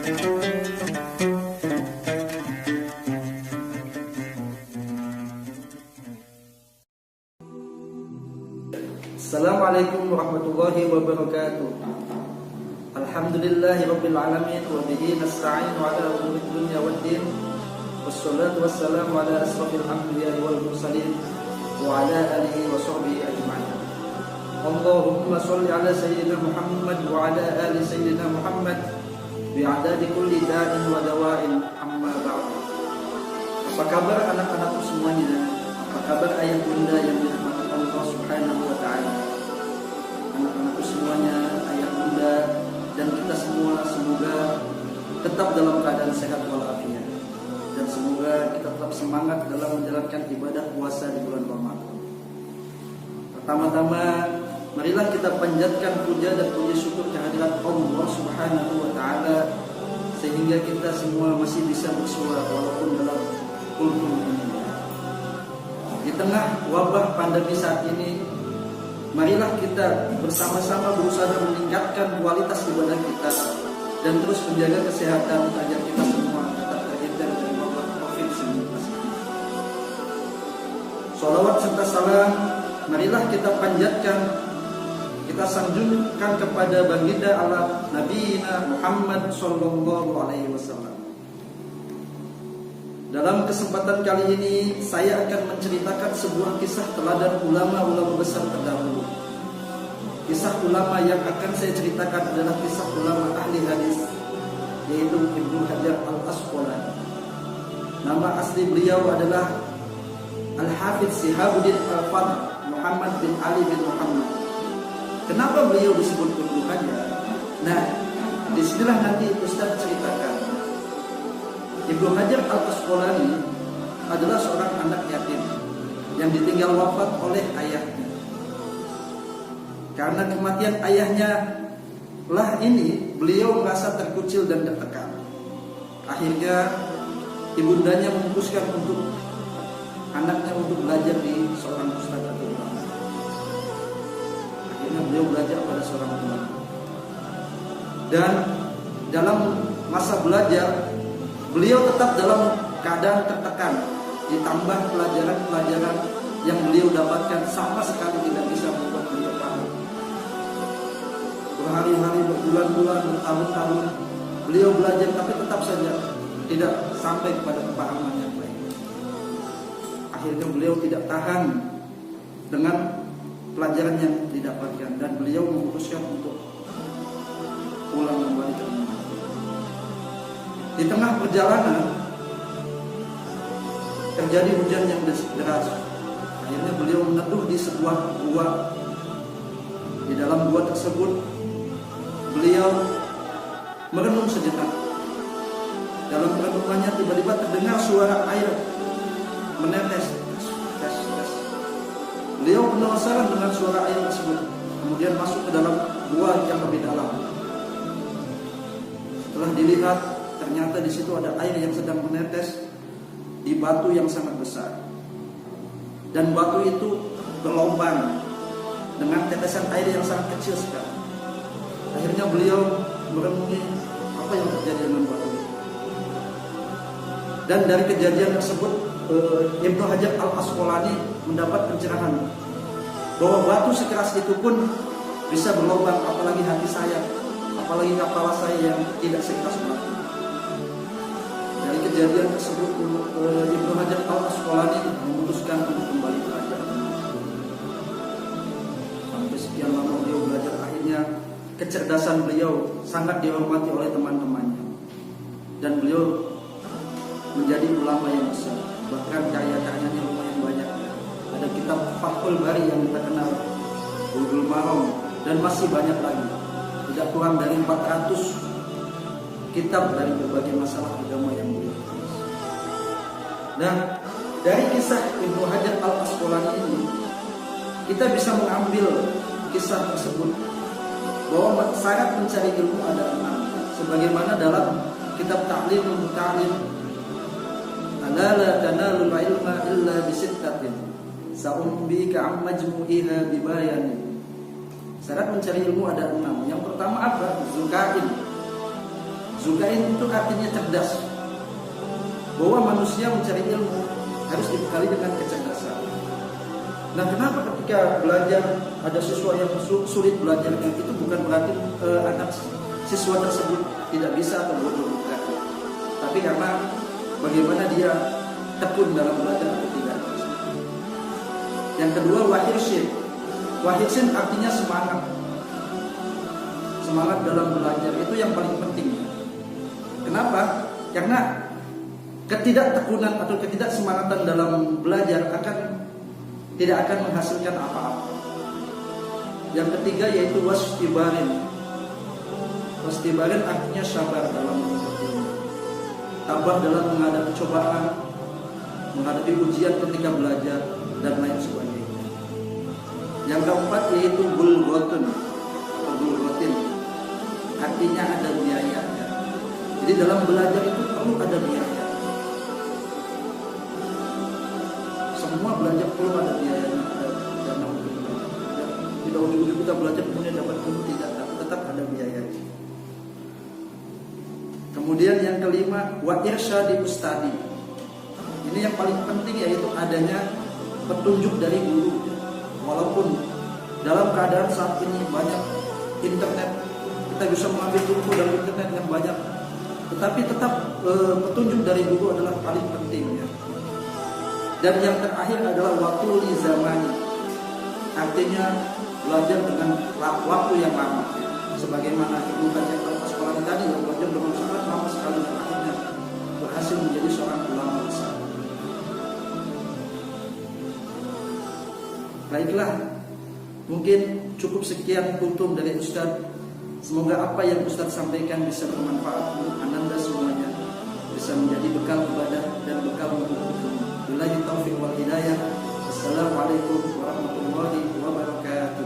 Assalamualaikum warahmatullahi wabarakatuh. Alhamdulillahi rabbil alamin wa bihi nasta'inu ala umuri dunya waddin. Wassalatu wassalamu ala asrafil anbiya'i wal mursalin wa ala alihi wa sahbihi ajma'in. Allahumma shalli ala sayyidina Muhammad wa ala ali sayyidina Muhammad bi'adadi kulli da'in wa dawa'in, amma ba'd. Apa kabar anak-anakku semuanya? Apa kabar ayah bunda yang dirahmati Allah Subhanahu wa taala? Anak-anakku semuanya, ayah bunda dan kita semua semoga tetap dalam keadaan sehat walafiat, dan semoga kita tetap semangat dalam menjalankan ibadah puasa di bulan Ramadan. Pertama-tama, marilah kita panjatkan puja dan puji syukur kehadirat Allah Subhanahu wa taala sehingga kita semua masih bisa bersuara walaupun dalam kultum ini. Di tengah wabah pandemi saat ini, marilah kita bersama-sama berusaha meningkatkan kualitas ibadah kita dan terus menjaga kesehatan agar kita semua tetap terhindar dari wabah COVID-19. Sholawat serta salam marilah kita panjatkan, kita sanjungkan kepada baginda Allah Nabi Muhammad sallallahu alaihi wasallam. Dalam kesempatan kali ini saya akan menceritakan sebuah kisah teladan ulama-ulama besar terdahulu. Kisah ulama yang akan saya ceritakan adalah kisah ulama ahli hadis, yaitu Ibnu Hajar Al-Asqalani. Nama asli beliau adalah Al-Hafidz Shihabuddin Al-Fadl Muhammad bin Ali bin Muhammad. Kenapa beliau disebut Ibnu Hajar? Nah, disinilah nanti Ustaz ceritakan. Ibnu Hajar Al-Asqalani adalah seorang anak yatim yang ditinggal wafat oleh ayahnya. Karena kematian ayahnya lah ini beliau merasa terkucil dan tertekan. Akhirnya ibundanya memutuskan untuk anaknya untuk belajar di seorang ustaz atau ulama. Akhirnya beliau belajar pada seorang ulama. Dan dalam masa belajar beliau tetap dalam keadaan tertekan, ditambah pelajaran-pelajaran yang beliau dapatkan sama sekali tidak bisa membuat beliau paham. Berhari-hari, berbulan-bulan, bertahun-tahun beliau belajar, tapi tetap saja tidak sampai kepada kepahaman yang baik. Akhirnya beliau tidak tahan dengan pelajaran yang didapatkan dan beliau memutuskan untuk pulang kembali ke rumah. Di tengah perjalanan terjadi hujan yang deras. Akhirnya beliau meneduh di sebuah gua. Di dalam gua tersebut beliau merenung sejenak. Dalam renungannya tiba-tiba terdengar suara air menetes. Beliau penasaran dengan suara air tersebut. Kemudian masuk ke dalam gua yang lebih dalam. Setelah dilihat, ternyata di situ ada air yang sedang menetes di batu yang sangat besar. Dan batu itu berlubang dengan tetesan air yang sangat kecil sekali. Akhirnya beliau merenungi apa yang terjadi dengan batu itu. Dan dari kejadian tersebut Ibnu Hajar Al-Asqalani mendapat pencerahan bahwa batu sekeras itu pun bisa berlubang, apalagi hati saya, apalagi kepala saya yang tidak sekeras batu. Dari kejadian tersebut Ibnu Hajar Al-Asqalani memutuskan untuk kembali belajar. Sampai sekian lama beliau belajar, akhirnya kecerdasan beliau sangat dihormati oleh teman-temannya. Dan beliau menjadi ulama yang besar. Bahkan karya-karyanya lumayan banyak. Ada kitab Fathul Bari yang kita kenal, Bulughul Maram, dan masih banyak lagi. Tidak kurang dari 400 kitab dari berbagai masalah agama yang beliau tulis. Nah, dari kisah Ibnu Hajar Al-Asqalani ini kita bisa mengambil kisah tersebut bahwa syarat mencari ilmu ada 6. Sebagaimana dalam kitab Ta'limul Muta'allim, "Ala la tanalul ilma illa bisittatin sa'umbika 'am majmu'iha bibayanin." Syarat mencari ilmu ada 6. Yang pertama apa? Zukain. Zukain itu artinya cerdas, bahwa manusia mencari ilmu harus dibekali dengan kecerdasan. Nah, kenapa ketika belajar ada siswa yang sulit belajarnya, itu bukan berarti anak siswa tersebut tidak bisa atau bodoh, bukan. Tapi karena bagaimana dia tekun dalam belajar atau tidak. Yang kedua, wahirsin. Wahirsin artinya semangat. Semangat dalam belajar itu yang paling penting. Kenapa? Karena ketidaktekunan atau ketidaksemangatan dalam belajar tidak akan menghasilkan apa-apa. Yang ketiga yaitu wastibarin. Wastibarin artinya sabar dalam menuntut ilmu. Tabah dalam menghadapi cobaan, menghadapi ujian ketika belajar, dan lain sebagainya. Yang keempat yaitu bulgotun atau bulgotin. Artinya ada biaya. Jadi dalam belajar itu perlu ada biaya. Semua belajar perlu ada biayanya, ada dana untuk belajar. Tidak ujung-ujung kita belajar kemudian dapat ilmu, tidak, tapi tetap ada biayanya. Kemudian yang kelima, wa irsyadi ustadi. Ini yang paling penting, yaitu adanya petunjuk dari guru. Walaupun dalam keadaan saat ini banyak internet, kita bisa mengambil ilmu dari internet yang banyak, tetapi tetap petunjuk dari guru adalah paling penting ya. Dan yang terakhir adalah waktu li zamani. Artinya belajar dengan waktu yang lama. Sebagaimana ibu baca pas sekolah tadi yang belajar dengan sangat lama sekali dan akhirnya berhasil menjadi seorang ulama besar. Baiklah, mungkin cukup sekian kultum dari Ustaz. Semoga apa yang Ustaz sampaikan bisa bermanfaat untuk Ananda semuanya, bisa menjadi bekal ibadah dan bekal menuntut ilmu. Billahi taufiq wal hidayah. Assalamualaikum warahmatullahi wabarakatuh.